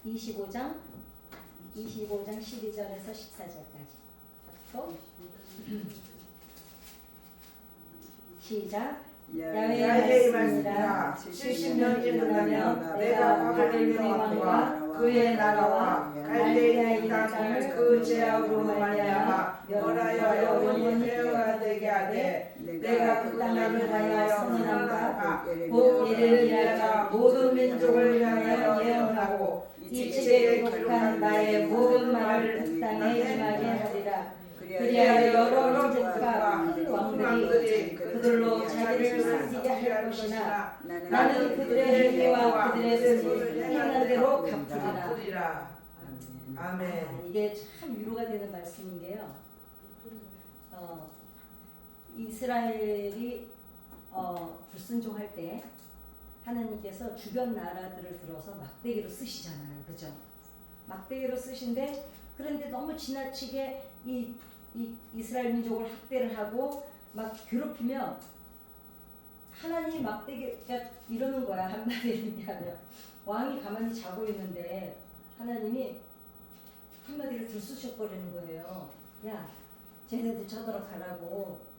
25장 12절에서 14절까지. 또 시작. 야훼의 말씀이라 70년이 지나면 내가 바벨론의 왕과 그의 나라와 갈대아의 땅을 그 제약으로 말미암아 멸하여 영원히 폐허가 되게 하되 내가 그 땅을 하여 선언함과 곧 이를 위하여 모든 민족을 향하여 예언하고 이치게 기록한 나의 모든 말을 그 땅에 임하게 하리라. 그리하여 여러 민족과 큰 왕들이 그들로 자기를 섬기게 할 것이나 나는 그들의 행위와 그들의 뜻을 행한 대로 갚으리라. 아멘. 이게 참 위로가 되는 말씀인 게요. 이스라엘이 불순종할 때 하나님께서 주변 나라들을 들어서 막대기로 쓰시잖아요. 그죠? 막대기로 쓰신데 그런데 너무 지나치게 이 이스라엘 민족을 학대를 하고 막 괴롭히면 하나님이 막대기가 이러는 거야. 한마디로 얘기하면 왕이 가만히 자고 있는데 하나님이 한마디로 들쑤셔버리는 거예요. 야, 쟤네들 저더러 가라고.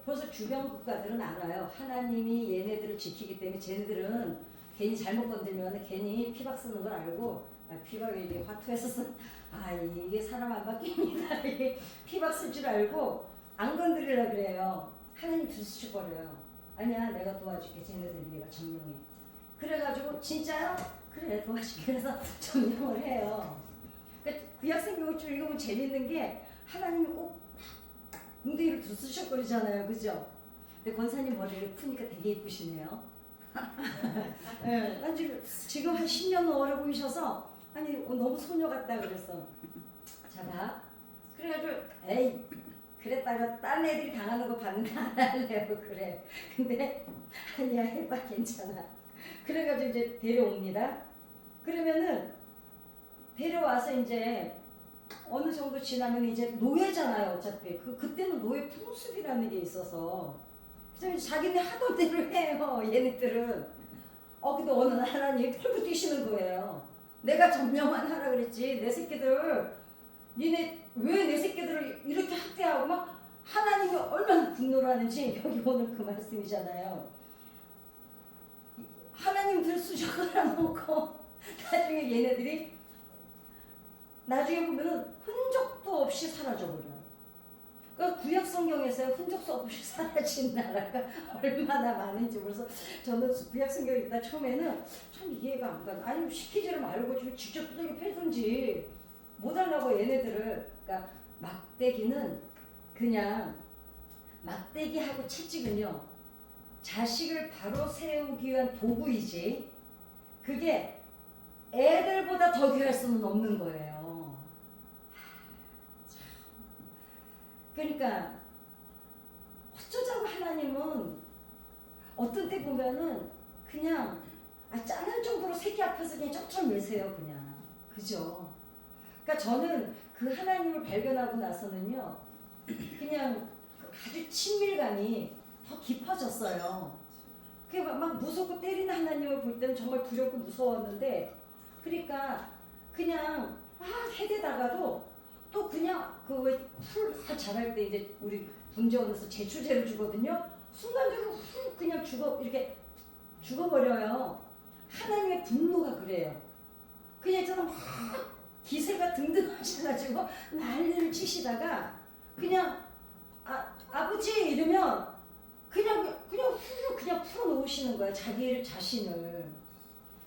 벌써 주변 국가들은 알아요. 하나님이 얘네들을 지키기 때문에 쟤네들은 괜히 잘못 건들면 괜히 피박 쓰는 걸 알고, 피박이 이게 화투에서 이게 사람 안 바뀝니다. 이게 피박 쓸 줄 알고 안 건드리려 그래요. 하나님 들쑤셔버려요. 아니야, 내가 도와줄게. 쟤네들 내가 점령해. 그래가지고 진짜요? 그래, 도와줄게. 그래서 점령을 해요. 그러니까 구약성경을 좀 읽으면 재밌는 게 하나님이 꼭 웅덩이를 들쑤셔버리잖아요. 그죠? 근데 권사님 머리를 푸니까 되게 예쁘시네요. 네, 난 지금 한 10년 오래 보이셔서 너무 소녀 같다 그랬어. 자, 봐. 그래가지고 에이 그랬다가 딴 애들이 당하는 거 봤는데 안 할래요. 그래. 근데 아니야, 해봐, 괜찮아. 그래가지고 이제 데려옵니다. 그러면은 데려와서 이제 어느 정도 지나면 이제 노예잖아요. 어차피 그때는 노예 풍습이라는 게 있어서 그래서 자기네 하던 대로 해요. 얘네들은. 근데 어느 날 하나님이 풀고 뛰시는 거예요. 내가 점령만 하라 그랬지. 내 새끼들 니네 왜 내 새끼들을 이렇게 학대하고 막 하나님이 얼마나 분노를 하는지 여기 오늘 그 말씀이잖아요. 하나님 들쑤셔 놓고 나중에 얘네들이 나중에 보면은 흔적도 없이 사라져버려요. 그러니까 구약 성경에서 흔적도 없이 사라진 나라가 얼마나 많은지. 그래서 저는 구약 성경 읽다 처음에는 참 이해가 안 가. 아니 시키지를 말고 좀 직접 두들겨 패든지 못하려고 얘네들을. 그러니까 막대기는 그냥 막대기하고 채찍은요 자식을 바로 세우기 위한 도구이지 그게 애들보다 더 귀할 수는 없는 거예요. 그러니까 어쩌자고 하나님은 어떤 때 보면은 그냥 짠할 정도로 새끼 앞에서 그냥 쩍쩍 매세요. 그냥. 그죠? 그러니까 저는 그 하나님을 발견하고 나서는요 그냥 아주 친밀감이 더 깊어졌어요. 그게 막 무섭고 때리는 하나님을 볼 때는 정말 두렵고 무서웠는데 그러니까 그냥 해대다가도 또 그냥 풀 자랄 때 이제 우리 분재원에서 제초제를 주거든요. 순간적으로 훅 그냥 이렇게 죽어버려요. 하나님의 분노가 그래요. 그냥 있잖아 막 기세가 등등하셔가지고 난리를 치시다가 그냥 아버지 이러면 그냥 훅 그냥 풀어놓으시는 거야. 자기 자신을.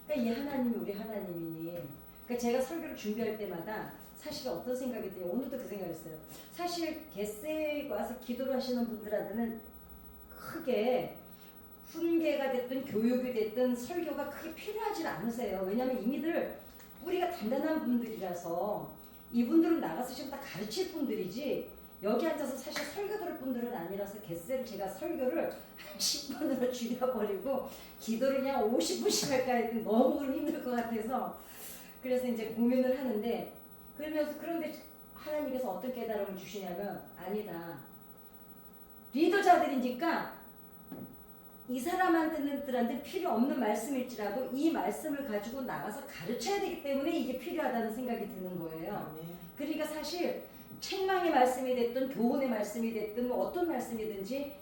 그러니까 이 하나님이 우리 하나님이니. 그러니까 제가 설교를 준비할 때마다 사실 어떤 생각이 드냐. 오늘도 그 생각했어요. 사실 겟세에 와서 기도를 하시는 분들한테는 크게 훈계가 됐든 교육이 됐든 설교가 크게 필요하지 않으세요. 왜냐하면 이미들 뿌리가 단단한 분들이라서 이분들은 나가서 지금 다 가르칠 분들이지 여기 앉아서 사실 설교 들을 분들은 아니라서 겟세를 제가 설교를 한 10분으로 줄여버리고 기도를 그냥 50분씩 할까 했더니 너무 힘들 것 같아서 그래서 이제 고민을 하는데 그런데 하나님께서 어떤 깨달음을 주시냐면 아니다. 리더자들이니까 이 사람한테는 필요 없는 말씀일지라도 이 말씀을 가지고 나가서 가르쳐야 되기 때문에 이게 필요하다는 생각이 드는 거예요. 그러니까 사실 책망의 말씀이 됐든 교훈의 말씀이 됐든 뭐 어떤 말씀이든지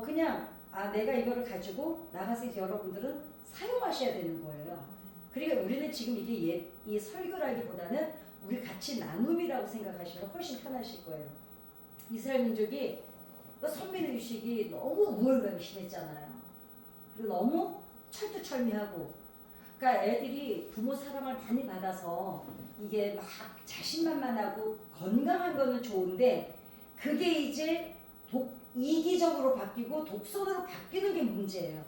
그냥 내가 이거를 가지고 나가서 이제 여러분들은 사용하셔야 되는 거예요. 그러니까 우리는 지금 이게 이 설교라기보다는 우리 같이 나눔이라고 생각하시면 훨씬 편하실 거예요. 이스라엘 민족이 그 선민 의식이 너무 우월감이 심했잖아요. 그리고 너무 철두철미하고, 그러니까 애들이 부모 사랑을 많이 받아서 이게 막 자신만만하고 건강한 거는 좋은데 그게 이제 이기적으로 바뀌고 독선으로 바뀌는 게 문제예요.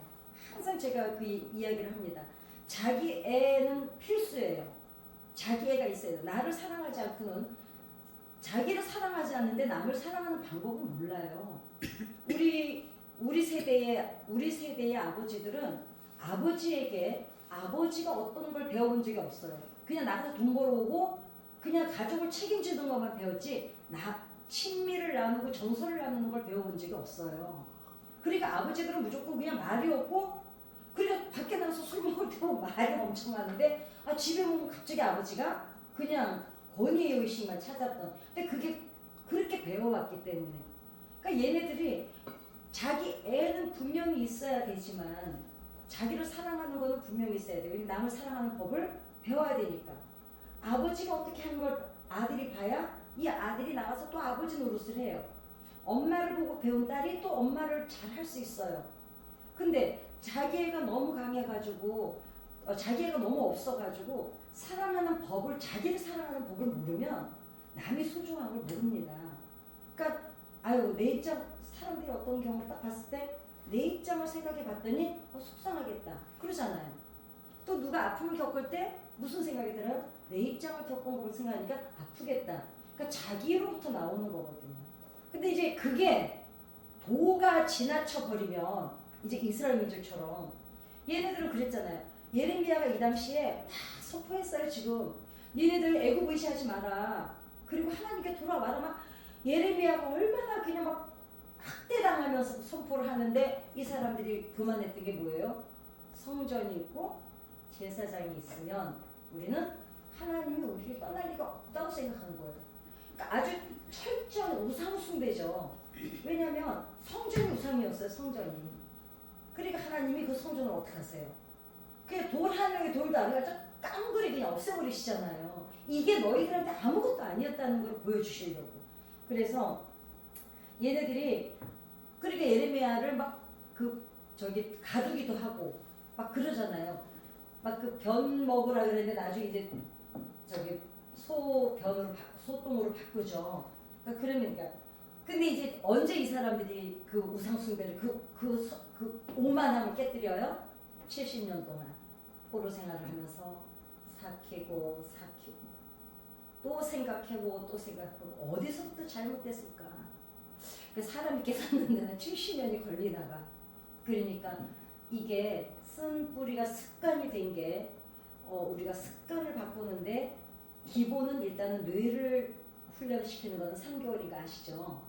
항상 제가 그 이야기를 합니다. 자기 애는 필수예요. 자기 애가 있어야 돼요. 나를 사랑하지 않고는, 자기를 사랑하지 않는데 남을 사랑하는 방법은 몰라요. 우리 세대의 아버지들은 아버지에게 아버지가 어떤 걸 배워본 적이 없어요. 그냥 나가서 돈 벌어오고 그냥 가족을 책임지는 것만 배웠지 친밀을 나누고 정서를 나누는 걸 배워본 적이 없어요. 그러니까 아버지들은 무조건 그냥 말이 없고, 그리고 밖에 나가서 술 먹을 때 보면 말이 엄청 많은데 집에 오면 갑자기 아버지가 그냥 권위의 의식만 찾았던. 근데 그게 그렇게 배워왔기 때문에. 그러니까 얘네들이 자기 애는 분명히 있어야 되지만 자기를 사랑하는 거는 분명히 있어야 돼요. 남을 사랑하는 법을 배워야 되니까. 아버지가 어떻게 하는 걸 아들이 봐야 이 아들이 나가서 또 아버지 노릇을 해요. 엄마를 보고 배운 딸이 또 엄마를 잘 할 수 있어요. 근데 자기 애가 너무 강해가지고 자기 애가 너무 없어가지고 자기를 사랑하는 법을 모르면 남이 소중한 걸 모릅니다. 그러니까 내 입장, 사람들이 어떤 경우를 딱 봤을 때 내 입장을 생각해 봤더니 속상하겠다 그러잖아요. 또 누가 아픔을 겪을 때 무슨 생각이 들어요? 내 입장을 겪은 걸 생각하니까 아프겠다. 그러니까 자기로부터 나오는 거거든요. 근데 이제 그게 도가 지나쳐 버리면 이제 이스라엘 민족처럼, 얘네들은 그랬잖아요. 예레미야가 이 당시에 막 선포했어요. 지금 니네들 애굽 의지하지 마라. 그리고 하나님께 돌아와라. 막 예레미야가 얼마나 그냥 막 학대당하면서 선포를 하는데 이 사람들이 교만했던 게 뭐예요? 성전이 있고 제사장이 있으면 우리는 하나님이 우리를 떠날 리가 없다고 생각하는 거예요. 그러니까 아주 철저한 우상 숭배죠. 왜냐하면 성전이 우상이었어요. 성전이. 그러니까 하나님이 그 성전을 어떻게 하세요? 그냥 돌 한 명의 돌도 아니라 깡그리 그냥 없애버리시잖아요. 이게 너희들한테 아무것도 아니었다는 걸 보여주시려고. 그래서 얘네들이 그러니까 예레미야를 막 가두기도 하고 막 그러잖아요. 막 그 변 먹으라 그랬는데 나중에 이제 소똥으로 바꾸죠. 그러니까 그러니까 근데 이제 언제 이 사람들이 그 우상 숭배를 그 오만함을 깨뜨려요? 70년 동안 포로 생활을 하면서 삭히고 또 생각하고 또 생각하고 어디서부터 잘못됐을까? 그 사람이 깨닫는 데는 70년이 걸리다가, 그러니까 이게 쓴 뿌리가 습관이 된 게 우리가 습관을 바꾸는데 기본은 일단은 뇌를 훈련시키는 거는 3개월인 거 아시죠?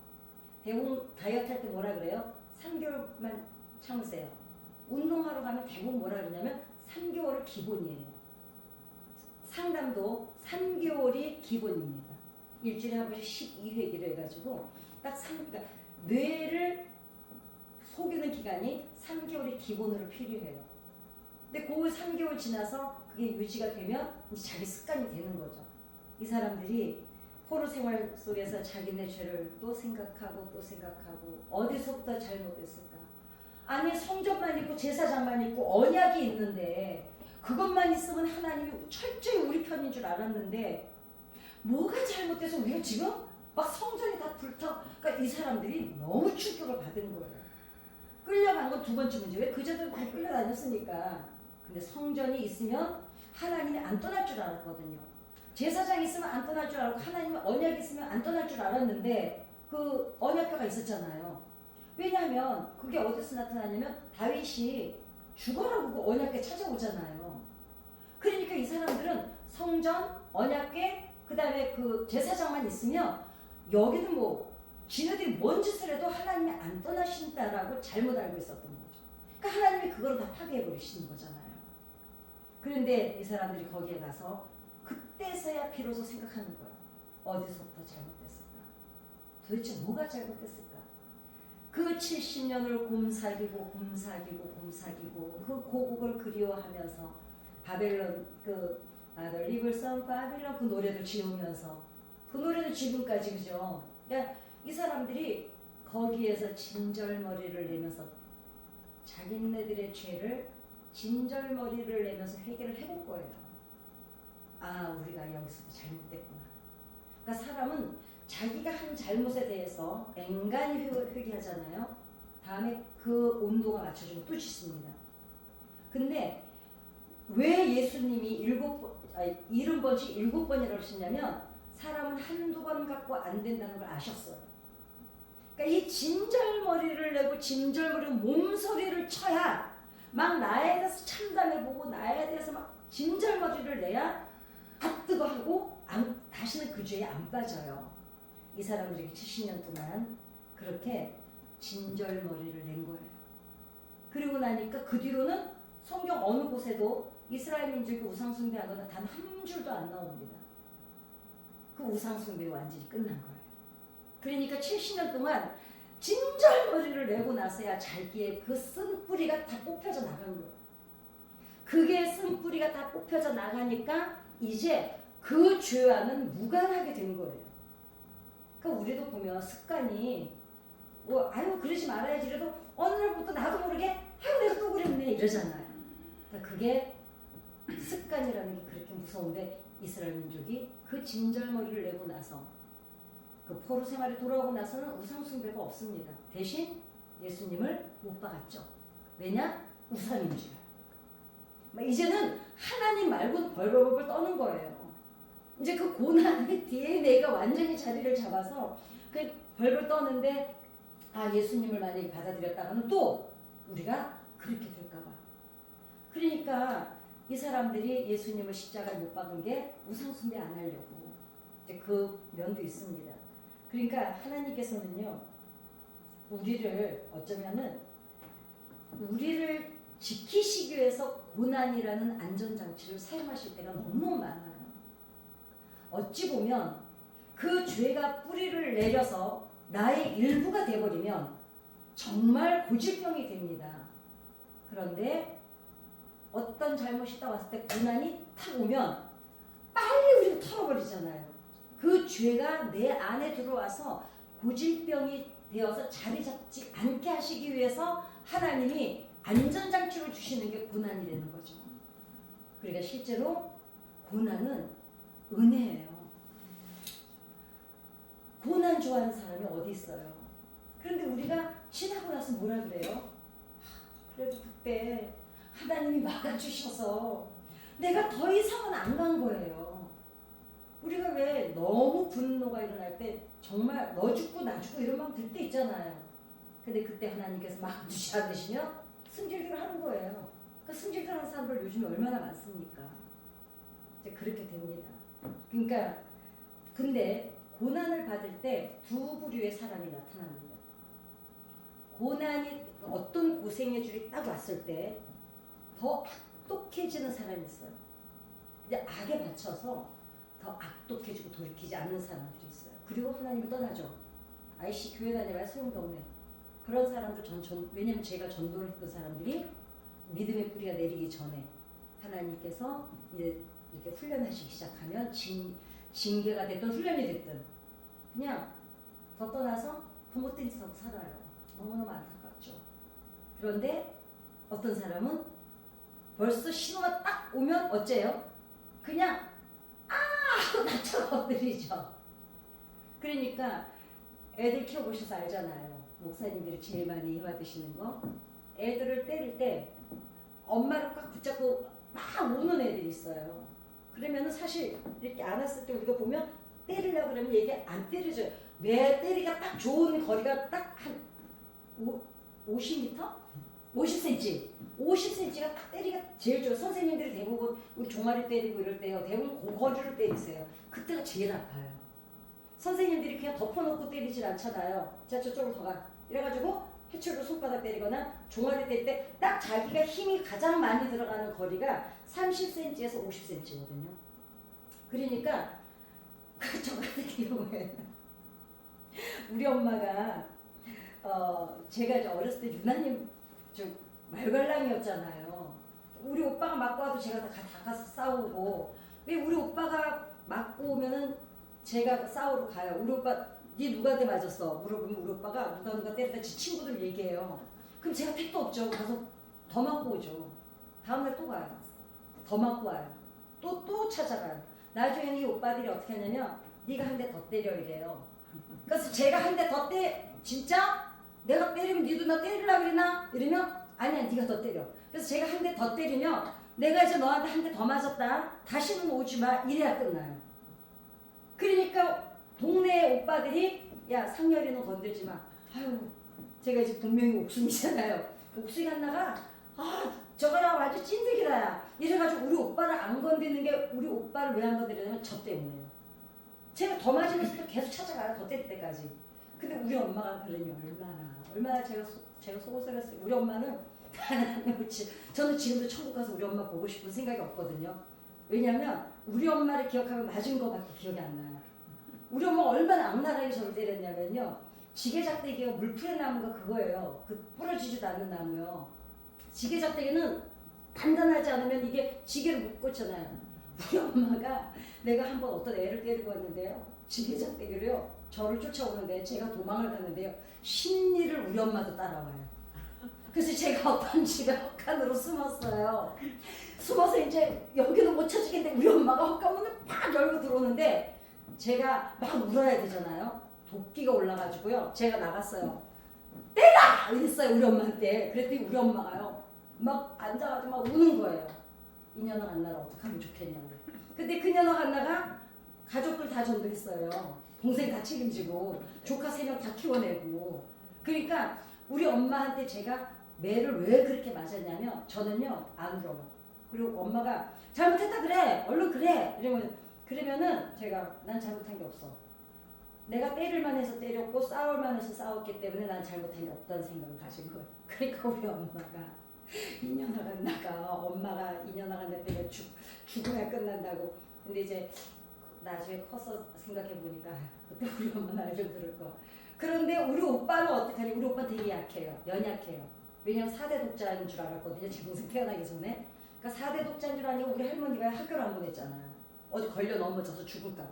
대부분 다이어트 할 때 뭐라 그래요? 3개월만 참으세요. 운동하러 가면 대부분 뭐라 그러냐면 3개월을 기본이에요. 상담도 3개월이 기본입니다. 일주일에 한 번씩 12회기를 해가지고 그러니까 뇌를 속이는 기간이 3개월이 기본으로 필요해요. 근데 그 3개월 지나서 그게 유지가 되면 이제 자기 습관이 되는 거죠. 이 사람들이 포로 생활 속에서 자기네 죄를 또 생각하고 어디서부터 잘못됐을까? 아니 성전만 있고 제사장만 있고 언약이 있는데 그것만 있으면 하나님이 철저히 우리 편인 줄 알았는데 뭐가 잘못돼서 우리가 지금 막 성전이 다 불타. 그러니까 이 사람들이 너무 충격을 받은 거예요. 끌려간 건 두 번째 문제. 왜 그저들 많이 끌려다녔으니까. 근데 성전이 있으면 하나님이 안 떠날 줄 알았거든요. 제사장이 있으면 안 떠날 줄 알았고 하나님의 언약이 있으면 안 떠날 줄 알았는데 그 언약궤가 있었잖아요. 왜냐하면 그게 어디서 나타나냐면 다윗이 죽어라고 그 언약궤 찾아오잖아요. 그러니까 이 사람들은 성전, 언약궤, 그 다음에 그 제사장만 있으면 여기는 뭐 지네들이 뭔 짓을 해도 하나님이 안 떠나신다라고 잘못 알고 있었던 거죠. 그러니까 하나님이 그걸 다 파괴해 버리시는 거잖아요. 그런데 이 사람들이 거기에 가서 그때서야 비로소 생각하는 거예요. 어디서부터 잘못됐을까? 도대체 뭐가 잘못됐을까? 그 70년을 곰사기고 그 고국을 그리워하면서 바벨론 The Rivers of Babylon 그 노래도 지으면서 그 노래는 지금까지 그죠? 그러니까 이 사람들이 거기에서 진절머리를 내면서 자기네들의 죄를 진절머리를 내면서 회개를 해본 거예요. 아, 우리가 여기서도 잘못됐구나. 그러니까 사람은 자기가 한 잘못에 대해서 앵간히 회개하잖아요. 다음에 그 온도가 맞춰지면 또 짓습니다. 근데 왜 예수님이 70번씩 7번이라고 하시냐면 사람은 한두 번 갖고 안 된다는 걸 아셨어요. 그러니까 이 진절머리를 내고 진절머리로 몸소리를 쳐야 막 나에 대해서 참담해보고 나에 대해서 막 진절머리를 내야 아 뜨거 하고 다시는 그 죄에 안 빠져요. 이 사람들이 70년 동안 그렇게 진절머리를 낸 거예요. 그리고 나니까 그 뒤로는 성경 어느 곳에도 이스라엘 민족이 우상숭배하거나 단 한 줄도 안 나옵니다. 그 우상숭배 완전히 끝난 거예요. 그러니까 70년 동안 진절머리를 내고 나서야 자기의 그 쓴뿌리가 다 뽑혀져 나간 거예요. 그게 쓴뿌리가 다 뽑혀져 나가니까 이제 그 죄와는 무관하게 된 거예요. 그러니까 우리도 보면 습관이 아유 그러지 말아야지 이래도 어느 날부터 나도 모르게 아유 내가 또 그랬네 이러잖아요. 그러니까 그게 습관이라는 게 그렇게 무서운데 이스라엘 민족이 그 진절머리를 내고 나서 그 포로 생활에 돌아오고 나서는 우상숭배가 없습니다. 대신 예수님을 못 박았죠. 왜냐? 우상인지라. 이제는 하나님 말고는 벌벌벌 떠는 거예요. 이제 그 고난의 DNA가 완전히 자리를 잡아서 그 벌벌 떠는데 아 예수님을 만약에 받아들였다가는 또 우리가 그렇게 될까봐. 그러니까 이 사람들이 예수님을 십자가에 못 박은 게 우상숭배 안 하려고 이제 그 면도 있습니다. 그러니까 하나님께서는요 우리를 어쩌면은 우리를 지키시기 위해서 고난이라는 안전장치를 사용하실 때가 너무 많아요. 어찌 보면 그 죄가 뿌리를 내려서 나의 일부가 되어버리면 정말 고질병이 됩니다. 그런데 어떤 잘못이 딱 왔을 때 고난이 탁 오면 빨리 우리가 털어버리잖아요. 그 죄가 내 안에 들어와서 고질병이 되어서 자리 잡지 않게 하시기 위해서 하나님이 안전장치를 주시는 게 고난이 되는 거죠. 그러니까 실제로 고난은 은혜예요. 고난 좋아하는 사람이 어디 있어요? 그런데 우리가 지나고 나서 뭐라 그래요? 그래도 그때 하나님이 막아주셔서 내가 더 이상은 안 간 거예요. 우리가 왜 너무 분노가 일어날 때 정말 너 죽고 나 죽고 이런 마음 들 때 있잖아요. 근데 그때 하나님께서 막아주지 않으시면 승질들 하는 거예요. 그 승질들 하는 사람들 요즘에 얼마나 많습니까? 이제 그렇게 됩니다. 그러니까 근데 고난을 받을 때 두 부류의 사람이 나타납니다. 고난이 어떤 고생의 줄이 딱 왔을 때 더 악독해지는 사람이 있어요. 근데 악에 받쳐서 더 악독해지고 돌이키지 않는 사람들이 있어요. 그리고 하나님을 떠나죠. 아이씨 교회 다녀봐야 소용도 없네. 그런 사람들 왜냐면 제가 전도를 했던 사람들이 믿음의 뿌리가 내리기 전에 하나님께서 이제 이렇게 훈련하시기 시작하면 징계가 됐든 훈련이 됐든 그냥 더 떠나서 부모님 집에서 살아요. 너무너무 안타깝죠. 그런데 어떤 사람은 벌써 신호가 딱 오면 어째요? 그냥 하고 낮춰버리죠. 그러니까 애들 키워보셔서 알잖아요. 목사님들이 제일 많이 해받으시는 거. 애들을 때릴 때 엄마를 꽉 붙잡고 막 우는 애들이 있어요. 그러면은 사실 이렇게 안았을 때 우리가 보면 때리려고 그러면 이게 안 때려져요. 매 때리가 딱 좋은 거리가 딱 한 50m? 50cm. 50cm가 딱 때리가 제일 좋아요. 선생님들이 대부분 우리 종아리 때리고 이럴 때요. 대부분 고거리를 때리세요. 그때가 제일 아파요. 선생님들이 그냥 덮어놓고 때리질 않잖아요. 자 저쪽으로 더 가. 이래가지고 해초로 손바닥 때리거나 종아리 때릴 때 딱 자기가 힘이 가장 많이 들어가는 거리가 30cm에서 50cm거든요. 그러니까 저 같은 경우에는 우리 엄마가 제가 이제 어렸을 때 유난히 좀 말괄량이었잖아요. 우리 오빠가 맞고 와도 제가 다 가서 싸우고, 왜 우리 오빠가 맞고 오면은 제가 싸우러 가요. 우리 오빠 니 누구한테 맞았어? 물어보면 우리 오빠가 누가 때렸다 지 친구들 얘기해요. 그럼 제가 택도 없죠. 가서 더 맞고 오죠. 다음날 또 가요. 더 맞고 와요. 또 찾아가요. 나중에는 이 오빠들이 어떻게 하냐면 네가 한 대 더 때려 이래요. 그래서 제가 한 대 더 진짜? 내가 때리면 니도 나 때리려고 그러나? 이러면 아니야 네가 더 때려. 그래서 제가 한 대 더 때리면 내가 이제 너한테 한 대 더 맞았다. 다시는 오지 마. 이래야 끝나요. 그러니까 동네 오빠들이 야 상렬이는 건들지 마. 아유 제가 이제 분명히 옥순이잖아요. 옥순이 하나가 저거랑 아주 찐득이다. 이래가지고 우리 오빠를 안 건드는 게 우리 오빠를 왜 안 건드리냐면 저 때문에요. 제가 더 맞으면서도 계속 찾아가요. 더 때릴 때까지. 근데 우리 엄마가 그러니 얼마나 제가 속을 썩였어요. 우리 엄마는 저는 지금도 천국 가서 우리 엄마 보고 싶은 생각이 없거든요. 왜냐면 우리 엄마를 기억하면 맞은 거밖에 기억이 안 나요. 우리 엄마가 얼마나 악랄하게 저를 때렸냐면요. 지게작대기가 물풀에 나무가 그거예요. 그 부러지지도 않는 나무요. 지게작대기는 단단하지 않으면 이게 지게를 못 꽂잖아요. 우리 엄마가 내가 한번 어떤 애를 때리고 왔는데요. 지게작대기로요. 저를 쫓아오는데 제가 도망을 갔는데요. 심리를 우리 엄마도 따라와요. 그래서 제가 어떤 집에 헛간으로 숨었어요. 숨어서 이제 여기도 못 찾겠는데 우리 엄마가 헛간문을 팍 열고 들어오는데 제가 막 울어야 되잖아요. 도끼가 올라가지고요. 제가 나갔어요. 때라! 이랬어요 우리 엄마한테. 그랬더니 우리 엄마가요. 막 앉아가지고 막 우는 거예요. 이 년아 간나라 어떡하면 좋겠냐고. 근데 그 년아 간나가 가족들 다 전도했어요. 동생 다 책임지고 조카 3명 다 키워내고. 그러니까 우리 엄마한테 제가 매를 왜 그렇게 맞았냐면 저는요 안 울어요. 그리고 엄마가 잘못했다 그래 얼른 그래 그러면은 제가 난 잘못한 게 없어. 내가 때릴만 해서 때렸고 싸울만 해서 싸웠기 때문에 난 잘못한 게 없다는 생각을 가진 거예요. 그러니까 우리 엄마가 2년 나간다가 엄마가 2년 나간다 때문에 죽어야 끝난다고. 근데 이제 나중에 커서 생각해 보니까 그때 우리 엄마 말 좀 들을 거. 그런데 우리 오빠는 어떻게 하냐? 우리 오빠 되게 약해요. 연약해요. 왜냐면 4대 독자인 줄 알았거든요. 제 동생 태어나기 전에. 그러니까 4대 독자인 줄 아니고 우리 할머니가 학교를 안 보냈잖아요. 어디 걸려 넘어져서 죽을까 봐.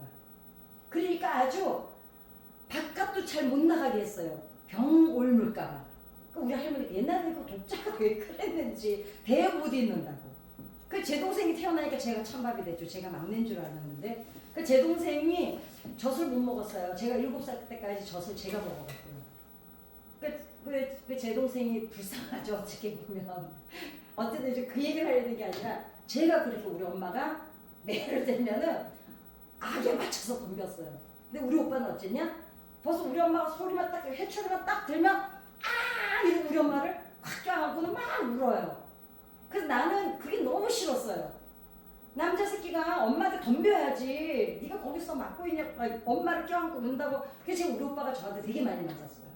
그러니까 아주 바깥도 잘 못 나가게 했어요. 병 옮을까 봐. 그러니까 우리 할머니 옛날에 그 독자가 왜 그랬는지 대에 못 있는다고. 그 제 동생이 태어나니까 제가 찬밥이 됐죠. 제가 막내인 줄 알았는데 그 제 동생이 젖을 못 먹었어요. 제가 7살 때까지 젖을 제가 먹어봤고요. 그 제 동생이 불쌍하죠. 어떻게 보면. 어쨌든 이제 그 얘기를 하려는 게 아니라 제가 그렇게 우리 엄마가 매를 들면은 악에 맞춰서 덤볐어요. 근데 우리 오빠는 어쨌냐? 벌써 우리 엄마가 소리만 딱 해초리만 딱 들면 이러고 우리 엄마를 확 껴안고는 막 울어요. 그래서 나는 그게 너무 싫었어요. 남자 새끼가 엄마한테 덤벼야지. 네가 거기서 맞고 있냐? 엄마를 껴안고 운다고. 그래서 우리 오빠가 저한테 되게 많이 맞았어요.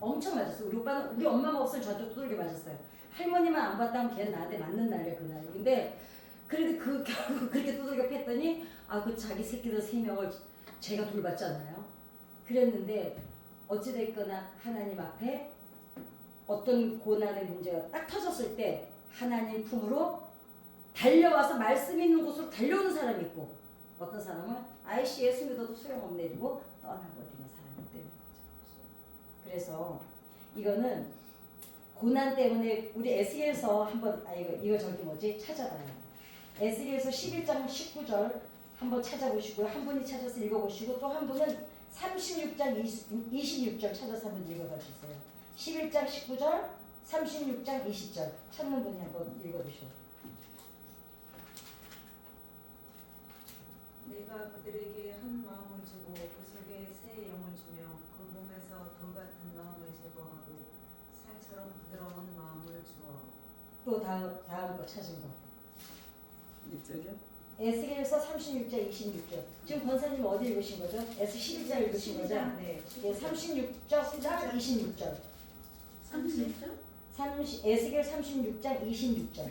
엄청 맞았어요. 우리 오빠는 우리 엄마만 없으면 저한테 두들겨 맞았어요. 할머니만 안 봤다면 걔는 나한테 맞는 날이야 그날. 근데 그래도 결국 그렇게 두들겨 팼더니 그 자기 새끼들 3명을 제가 돌봤잖아요. 그랬는데 어찌됐거나 하나님 앞에 어떤 고난의 문제가 딱 터졌을 때 하나님 품으로 달려와서 말씀 있는 곳으로 달려오는 사람이 있고 어떤 사람은 아이씨 예수 믿어도 소용없네 이러고 떠나버리는 사람이 때문에 그래서 이거는 고난 때문에 우리 에스겔서 한번 이거 저기 뭐지 찾아봐요. 에스겔서 11장 19절 한번 찾아보시고요. 한 분이 찾아서 읽어보시고 또 한 분은 36장 26절 찾아서 한번 읽어봐 주세요. 11장 19절 36장 20절 찾는 분이 한번 읽어주시오. 내가 그들에게 한 마음을 주고 그 속에 새 영을 주며 그 몸에서 돌같은 마음을 제거하고 살처럼 부드러운 마음을 주어. 또 다음 거 찾은 거. 1절이요? 에스겔서 36장 26절. 지금 권사님 어디 읽으신 거죠? 에스 11장 읽으신 거죠? 네. 예, 36장 26절. 에스겔 36장 26절.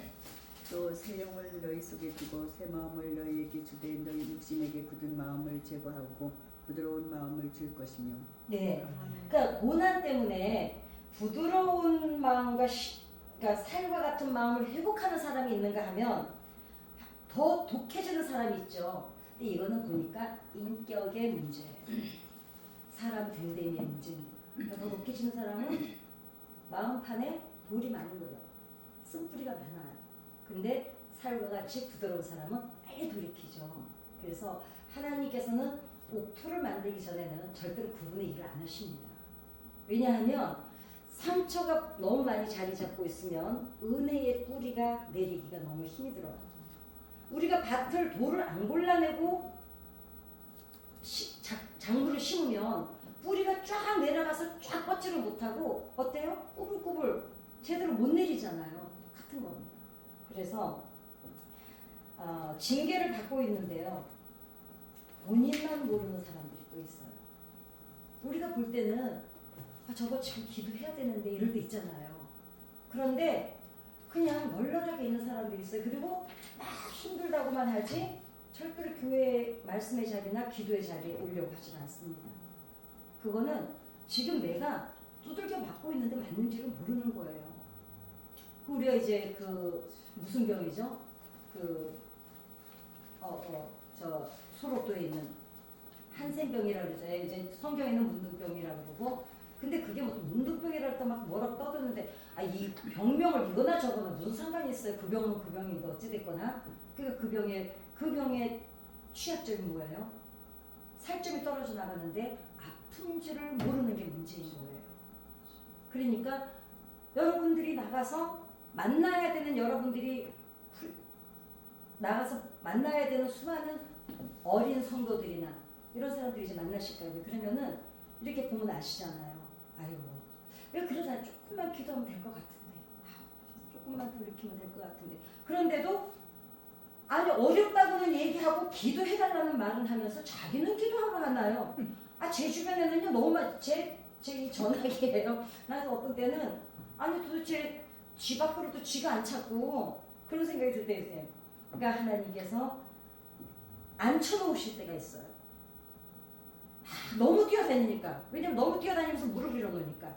또 새 영을 너희 속에 두고 새 마음을 너희에게 주되 너희 육신에게 굳은 마음을 제거하고 부드러운 마음을 줄 것이며. 네. 아멘. 그러니까 고난 때문에 부드러운 마음과 그러니까 살과 같은 마음을 회복하는 사람이 있는가 하면 더 독해지는 사람이 있죠. 근데 이거는 보니까 인격의 문제예요. 사람 됨됨이의 문제입니다. 그러니까 더 독해지는 사람은 마음판에 돌이 많은 거예요. 쓴뿌리가 많아요. 근데 살과 같이 부드러운 사람은 빨리 돌이키죠. 그래서 하나님께서는 옥토를 만들기 전에는 절대로 그분의 일을 안 하십니다. 왜냐하면 상처가 너무 많이 자리 잡고 있으면 은혜의 뿌리가 내리기가 너무 힘이 들어요. 우리가 밭을 돌을 안 골라내고 작물을 심으면 뿌리가 쫙 내려가서 쫙 뻗지를 못하고 어때요? 꾸불꾸불 제대로 못 내리잖아요. 같은 겁니다. 그래서 징계를 받고 있는데요. 본인만 모르는 사람들이 또 있어요. 우리가 볼 때는 저거 참 기도해야 되는데 이럴 때 있잖아요. 그런데 그냥 널널하게 있는 사람들이 있어요. 그리고 막 힘들다고만 하지 절대로 교회 말씀의 자리나 기도의 자리에 오려고 하지 않습니다. 그거는 지금 내가 두들겨 맞고 있는데 맞는지를 모르는 거예요. 우리가 이제 그 무슨 병이죠? 저 소록도에 있는 한센병이라고 그러죠. 이제 성경에는 문둥병이라고 그러고, 근데 그게 뭐 문둥병이라고 또 막 뭐라고 떠드는데 이 병명을 이거나 저거나 무슨 상관이 있어요? 그 병은 그 병인데 어찌됐거나. 그러니까 그 병의 취약점이 뭐예요? 살점이 떨어져 나가는데 아픈 줄을 모르는 게 문제인 거예요. 그러니까 여러분들이 나가서 만나야 되는 나가서 만나야 되는 수많은 어린 성도들이나 이런 사람들이 이제 만나실 거예요. 그러면은 이렇게 보면 아시잖아요. 아유, 왜 그러다 조금만 기도하면 될 것 같은데, 조금만 돌이키면 될 것 같은데. 그런데도 아니 어렵다고는 얘기하고 기도해달라는 말은 하면서 자기는 기도하러 가나요? 제 주변에는요 너무 제 전화기예요. 그래서 어떤 때는 아니 도대체 지 밖으로도 지가 안 찾고 그런 생각이 들 때 있어요. 그러니까 하나님께서 앉혀놓으실 때가 있어요. 너무 뛰어다니니까. 왜냐면 너무 뛰어다니면서 무릎 일어놓으니까.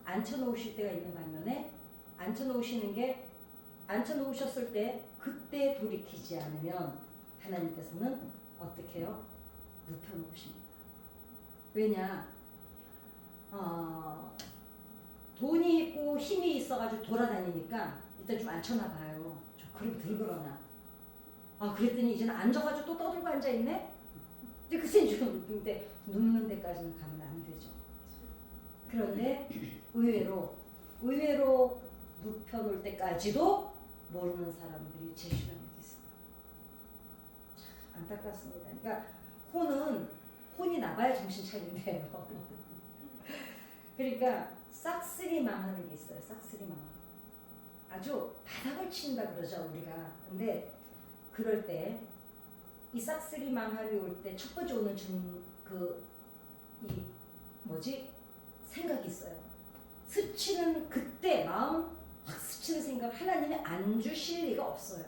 앉혀놓으실 때가 있는 반면에 앉혀놓으셨을 때 그때 돌이키지 않으면 하나님께서는 어떻게 해요? 눕혀놓으십니다. 왜냐? 돈이 있고 힘이 있어가지고 돌아다니니까 일단 좀 앉혀놔봐요. 그럼 들그러나. 그랬더니 이제는 앉아가지고 또 떠들고 앉아있네? 이제 그새 좀 눕는데 눕는 데까지는 가면 안 되죠. 그런데 의외로 눕혀놓을 때까지도 모르는 사람들이 제 주변에 있어요. 참 안타깝습니다. 그러니까 혼이 나봐야 정신 차린대요. 그러니까 싹쓸이망하는 게 있어요. 싹쓸이망. 아주 바닥을 친다 그러죠 우리가. 근데 그럴 때 이 싹쓸이망함이 올 때 첫 번째 오는 생각이 있어요. 스치는 그때 마음 확 스치는 생각 하나님이 안 주실 리가 없어요.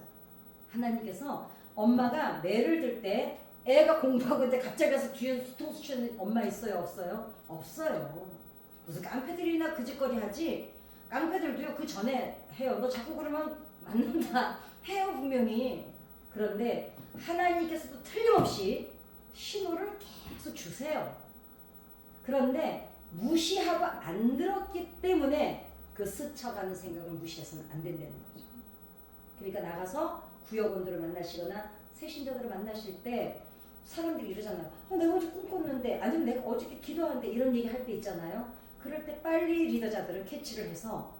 하나님께서 엄마가 매를 들 때 애가 공부하고 있는데 갑자기 가서 뒤에서 수통수 치는 엄마 있어요? 없어요? 없어요. 무슨 깡패들이나 그 짓거리 하지. 깡패들도요 그 전에 해요. 너 자꾸 그러면 맞는다 해요 분명히. 그런데 하나님께서도 틀림없이 신호를 계속 주세요. 그런데 무시하고 안 들었기 때문에 그 스쳐가는 생각을 무시해서는 안 된다는 거죠. 그러니까 나가서 구역원들을 만나시거나 새신자들을 만나실 때 사람들이 이러잖아요. 내가 어제 꿈꿨는데, 아니면 내가 어저께 기도하는데 이런 얘기 할 때 있잖아요. 그럴 때 빨리 리더자들은 캐치를 해서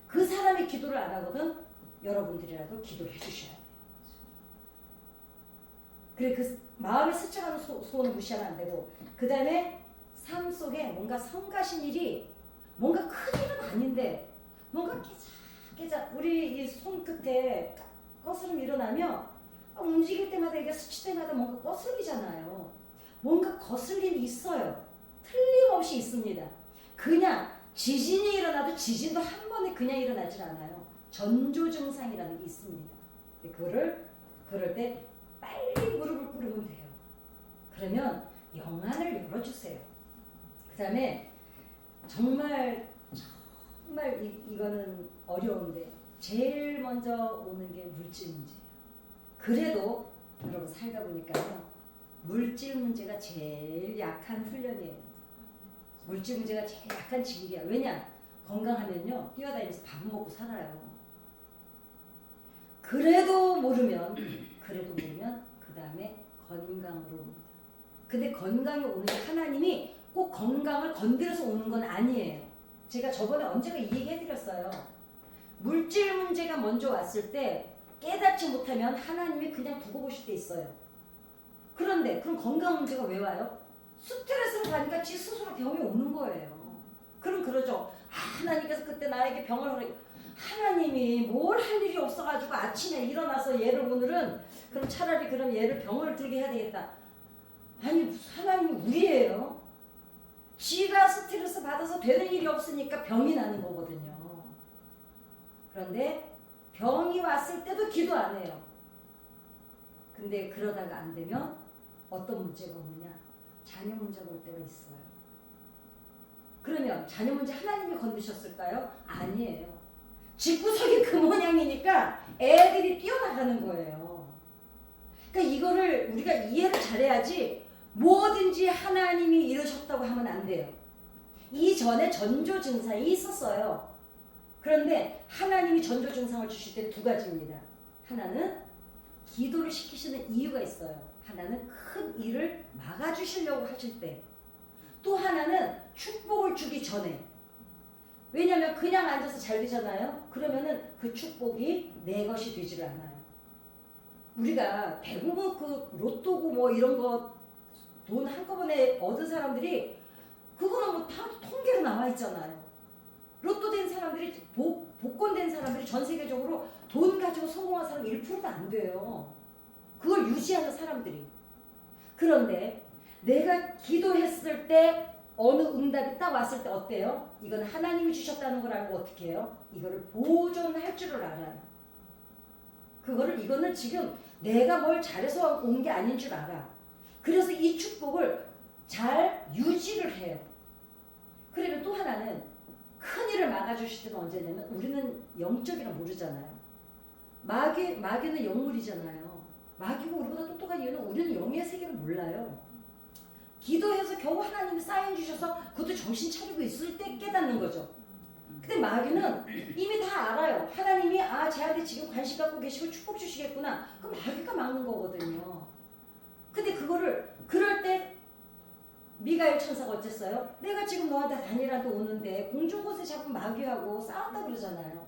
그 사람이 기도를 안 하거든 여러분들이라도 기도를 해주셔야 돼요. 그래 그 마음에 스쳐가는 소원을 무시하면 안 되고, 그 다음에 삶 속에 뭔가 성가신 일이 뭔가 큰 일은 아닌데 뭔가 깨작 우리 이 손끝에 거스름 일어나면 움직일 때마다 이게 스칠 때마다 뭔가 거슬리잖아요. 뭔가 거슬림이 있어요. 틀림없이 있습니다. 그냥 지진이 일어나도 지진도 한 번에 그냥 일어나질 않아요. 전조 증상이라는 게 있습니다. 근데 그럴 때 빨리 무릎을 꿇으면 돼요. 그러면 영안을 열어주세요. 그 다음에 정말 이거는 어려운데 제일 먼저 오는 게 물질 문제예요. 그래도 여러분 살다 보니까요. 물질 문제가 제일 약한 훈련이에요. 물질 문제가 제일 약한 지위야. 왜냐? 건강하면요. 뛰어다니면서 밥 먹고 살아요. 그래도 모르면 그 다음에 건강으로 옵니다. 근데 건강이 오는 게 하나님이 꼭 건강을 건드려서 오는 건 아니에요. 제가 저번에 언제가 이 얘기 해드렸어요. 물질 문제가 먼저 왔을 때 깨닫지 못하면 하나님이 그냥 두고 보실 때 있어요. 그런데 그럼 건강 문제가 왜 와요? 스트레스를 받으니까 지 스스로 병이 오는 거예요. 그럼 그러죠. 하나님께서 그때 나에게 병을 허락. 하나님이 뭘 할 일이 없어가지고 아침에 일어나서 얘를 오늘은 그럼 차라리 그럼 얘를 병을 들게 해야 되겠다. 아니 하나님이 우리예요. 지가 스트레스 받아서 되는 일이 없으니까 병이 나는 거거든요. 그런데 병이 왔을 때도 기도 안 해요. 근데 그러다가 안 되면 어떤 문제가 오느냐? 자녀 문제가 올 때가 있어요. 그러면 자녀 문제 하나님이 건드셨을까요? 아니에요. 집구석이 그 모양이니까 애들이 뛰어나가는 거예요. 그러니까 이거를 우리가 이해를 잘해야지 뭐든지 하나님이 이러셨다고 하면 안 돼요. 이전에 전조 증상이 있었어요. 그런데 하나님이 전조 증상을 주실 때는 두 가지입니다. 하나는 기도를 시키시는 이유가 있어요. 하나는 큰 일을 막아주시려고 하실 때. 또 하나는 축복을 주기 전에. 왜냐하면 그냥 앉아서 잘 되잖아요. 그러면은 그 축복이 내 것이 되지를 않아요. 우리가 대부분 그 로또고 뭐 이런 거 돈 한꺼번에 얻은 사람들이 그거는 뭐 다 통계로 나와 있잖아요. 로또 된 사람들이 복권 된 사람들이 전 세계적으로 돈 가지고 성공한 사람 1%도 안 돼요. 그걸 유지하는 사람들이. 그런데 내가 기도했을 때 어느 응답이 딱 왔을 때 어때요? 이건 하나님이 주셨다는 걸 알고 어떻게 해요? 이거를 보존할 줄을 알아요. 이거는 지금 내가 뭘 잘해서 온 게 아닌 줄 알아. 그래서 이 축복을 잘 유지를 해요. 그리고 또 하나는 큰 일을 막아주실 때는 언제냐면 우리는 영적이라 모르잖아요. 마귀는 영물이잖아요. 마귀고 우리보다 똑똑한 이유는 우리는 영의 세계를 몰라요. 기도해서 겨우 하나님이 사인 주셔서 그것도 정신 차리고 있을 때 깨닫는 거죠. 근데 마귀는 이미 다 알아요. 하나님이 쟤한테 지금 관심 갖고 계시고 축복 주시겠구나. 그럼 마귀가 막는 거거든요. 근데 그럴 때 미가엘 천사가 어쨌어요? 내가 지금 너한테 다니라도 오는데 공중곳에 자꾸 마귀하고 싸웠다 그러잖아요.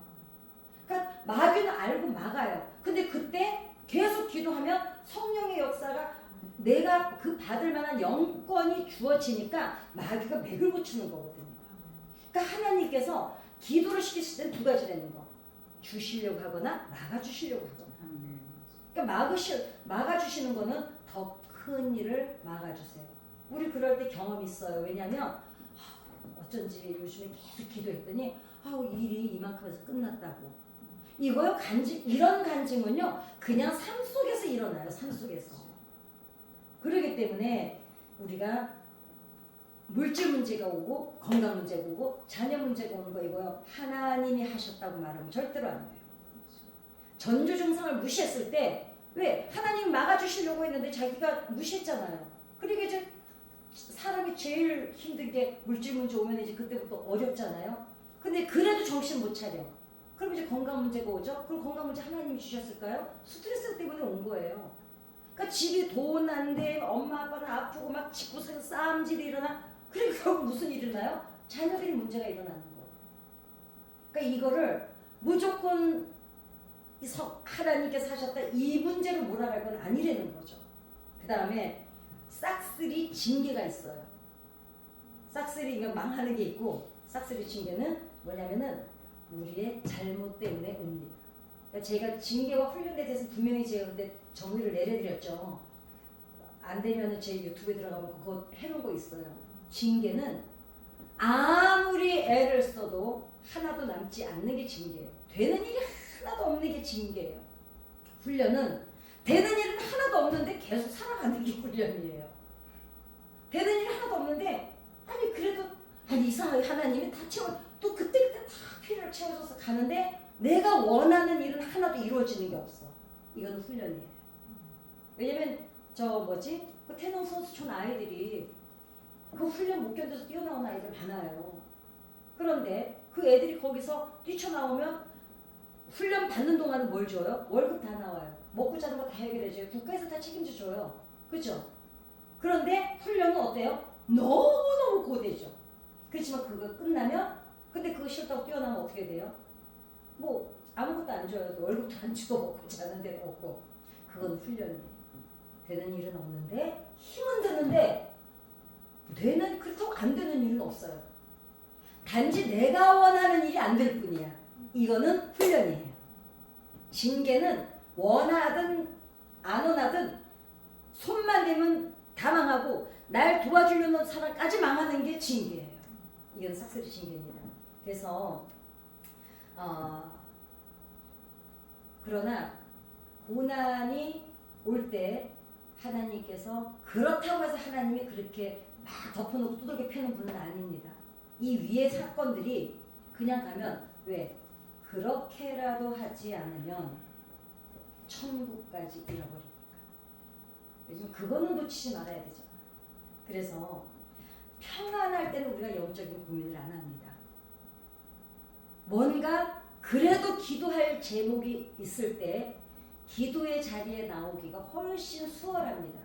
그러니까 마귀는 알고 막아요. 근데 그때 계속 기도하면 성령의 역사가 내가 그 받을 만한 영권이 주어지니까 마귀가 맥을 고치는 거거든요. 그러니까 하나님께서 기도를 시키실 때는 두 가지라는 거. 주시려고 하거나 막아주시려고 하거나. 그러니까 막아주시는 거는 더 큰 일을 막아주세요. 우리 그럴 때 경험이 있어요. 왜냐하면 어쩐지 요즘에 계속 기도했더니 일이 이만큼 해서 끝났다고. 이거요 이런 간증은요 그냥 삶 속에서 일어나요. 삶 속에서. 그렇기 때문에 우리가 물질 문제가 오고 건강 문제가 오고 자녀 문제가 오는 거 이거요 하나님이 하셨다고 말하면 절대로 안 돼요. 전조 증상을 무시했을 때 왜? 하나님 막아주시려고 했는데 자기가 무시했잖아요. 그러니까 이제 사람이 제일 힘든 게 물질 문제 오면 이제 그때부터 어렵잖아요. 근데 그래도 정신 못 차려. 그럼 이제 건강 문제가 오죠? 그럼 건강 문제 하나님이 주셨을까요? 스트레스 때문에 온 거예요. 그러니까 집이 돈 안 돼, 엄마 아빠는 아프고 막 집구석에서 싸움질이 일어나. 그리고 결국 무슨 일이 일어나요? 자녀들이 문제가 일어나는 거예요. 그러니까 이거를 무조건 하나님께서 하셨다 이 문제로 몰아갈 건 아니라는 거죠. 그 다음에 싹쓸이 징계가 있어요. 싹쓸이 이거 망하는 게 있고 싹쓸이 징계는 뭐냐면은 우리의 잘못 때문에 옵니다. 그러니까 제가 징계와 훈련에 대해서 분명히 제가 그때 정리를 내려드렸죠. 안 되면은 제 유튜브에 들어가면 그거 해놓은 거 있어요. 징계는 아무리 애를 써도 하나도 남지 않는 게 징계예요. 되는 일이 하나도 없는 게 징계예요. 훈련은 되는 일은 하나도 없는데 계속 살아가는 게 훈련이에요. 되는 일이 하나도 없는데 아니 그래도 아니 이상하게 하나님이 다 채워 또 그때그때 다 필요를 채워줘서 가는데 내가 원하는 일은 하나도 이루어지는 게 없어. 이건 훈련이에요. 왜냐면 그 태릉 선수촌 아이들이 그 훈련 못 견뎌서 뛰어나온 아이들 많아요. 그런데 그 애들이 거기서 뛰쳐나오면 훈련 받는 동안은 뭘 줘요? 월급 다 나와요. 먹고 자는 거 다 해결해줘요. 국가에서 다 책임져 줘요. 그죠? 그런데 훈련은 어때요? 너무너무 고되죠. 그렇지만 그거 끝나면 근데 그거 싫다고 뛰어나면 어떻게 돼요? 뭐 아무것도 안 줘요. 월급도 안 주고 먹고 자는 데도 없고. 그건 훈련이에요. 되는 일은 없는데 힘은 드는데 그렇다고 안 되는 일은 없어요. 단지 내가 원하는 일이 안 될 뿐이야. 이거는 훈련이에요. 징계는 원하든 안 원하든 손만 대면 다 망하고 날 도와주려는 사람까지 망하는 게 징계예요. 이건 싹쓸이 징계입니다. 그래서 그러나 고난이 올 때 하나님께서 그렇다고 해서 하나님이 그렇게 막 덮어놓고 두들겨 패는 분은 아닙니다. 이 위의 사건들이 그냥 가면 왜? 그렇게라도 하지 않으면 천국까지 잃어버리니까. 왜냐면 그거는 놓치지 말아야 되잖아. 그래서 평안할 때는 우리가 영적인 고민을 안 합니다. 뭔가 그래도 기도할 제목이 있을 때 기도의 자리에 나오기가 훨씬 수월합니다.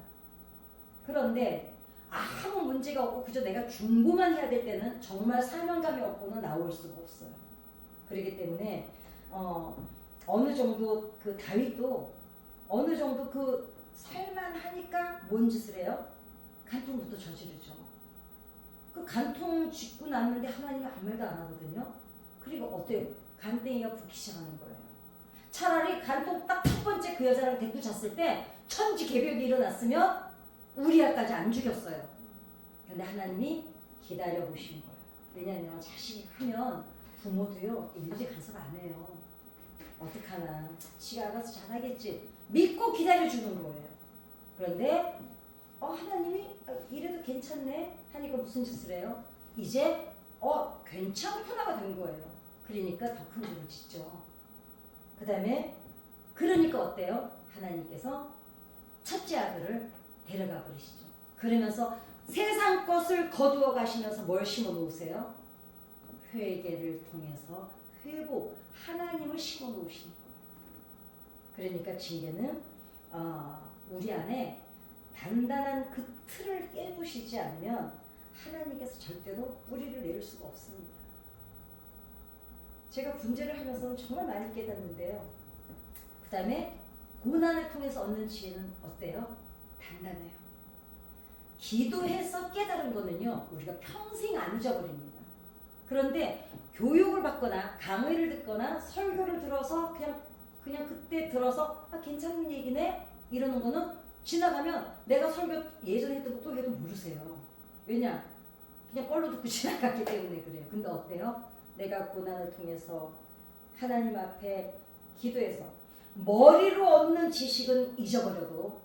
그런데 아무 문제가 없고 그저 내가 중보만 해야 될 때는 정말 사명감이 없고는 나올 수가 없어요. 그렇기 때문에 어느 정도 그 다윗도 어느 정도 그 살만하니까 뭔 짓을 해요? 간통부터 저지르죠. 그 간통 짚고 났는데 하나님은 아무 말도 안 하거든요. 그리고 어때요? 간땡이가 붓기 시작하는 거예요. 차라리 간통 딱 첫 번째 그 여자를 데리고 잤을 때 천지개벽이 일어났으면 우리아까지 안 죽였어요. 근데 하나님이 기다려 보신 거예요. 왜냐하면 자식이 크면 부모도요 일일이 간섭 안 해요. 어떡하나 지가 알아서 잘하겠지 믿고 기다려주는 거예요. 그런데 하나님이 이래도 괜찮네 하니까 무슨 짓을 해요? 이제 괜찮구나가 된 거예요. 그러니까 더 큰 죄를 짓죠. 그 다음에 그러니까 어때요? 하나님께서 첫째 아들을 데려가 버리시죠. 그러면서 세상 것을 거두어 가시면서 뭘 심어 놓으세요? 회개를 통해서 회복, 하나님을 심어 놓으시는 거예요. 그러니까 징계는 우리 안에 단단한 그 틀을 깨부시지 않으면 하나님께서 절대로 뿌리를 내릴 수가 없습니다. 제가 분재를 하면서는 정말 많이 깨닫는데요. 그 다음에 고난을 통해서 얻는 지혜는 어때요? 단단해요. 기도해서 깨달은 거는요, 우리가 평생 안 잊어버립니다. 그런데 교육을 받거나 강의를 듣거나 설교를 들어서 그냥 그때 들어서 괜찮은 얘기네? 이러는 거는 지나가면 내가 설교 예전에 했던 거 또 해도 모르세요. 왜냐? 그냥 뻘로 듣고 지나갔기 때문에 그래요. 근데 어때요? 내가 고난을 통해서 하나님 앞에 기도해서 머리로 얻는 지식은 잊어버려도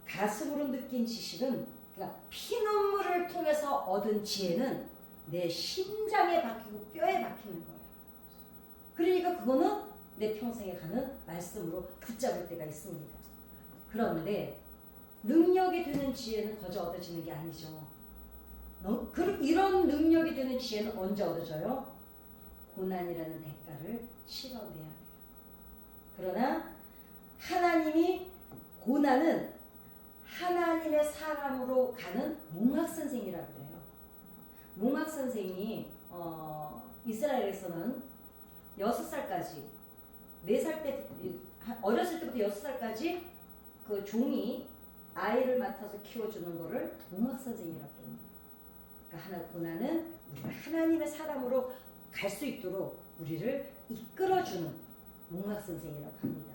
가슴으로 느낀 지식은 그러니까 피눈물을 통해서 얻은 지혜는 내 심장에 박히고 뼈에 박히는 거예요. 그러니까 그거는 내 평생에 가는 말씀으로 붙잡을 때가 있습니다. 그런데 능력이 되는 지혜는 거저 얻어지는 게 아니죠. 이런 능력이 되는 지혜는 언제 얻어져요? 고난이라는 대가를 치러내야 돼요. 그러나 하나님이 고난은 하나님의 사람으로 가는 몽학선생이라고 그래요. 몽학선생이 이스라엘에서는 6살까지 4살 때 어렸을 때부터 6살까지 그 종이 아이를 맡아서 키워주는 거를 몽학선생이라고 합니다. 그러니까 하나 고난은 우리가 하나님의 사람으로 갈 수 있도록 우리를 이끌어주는 몽학선생이라고 합니다.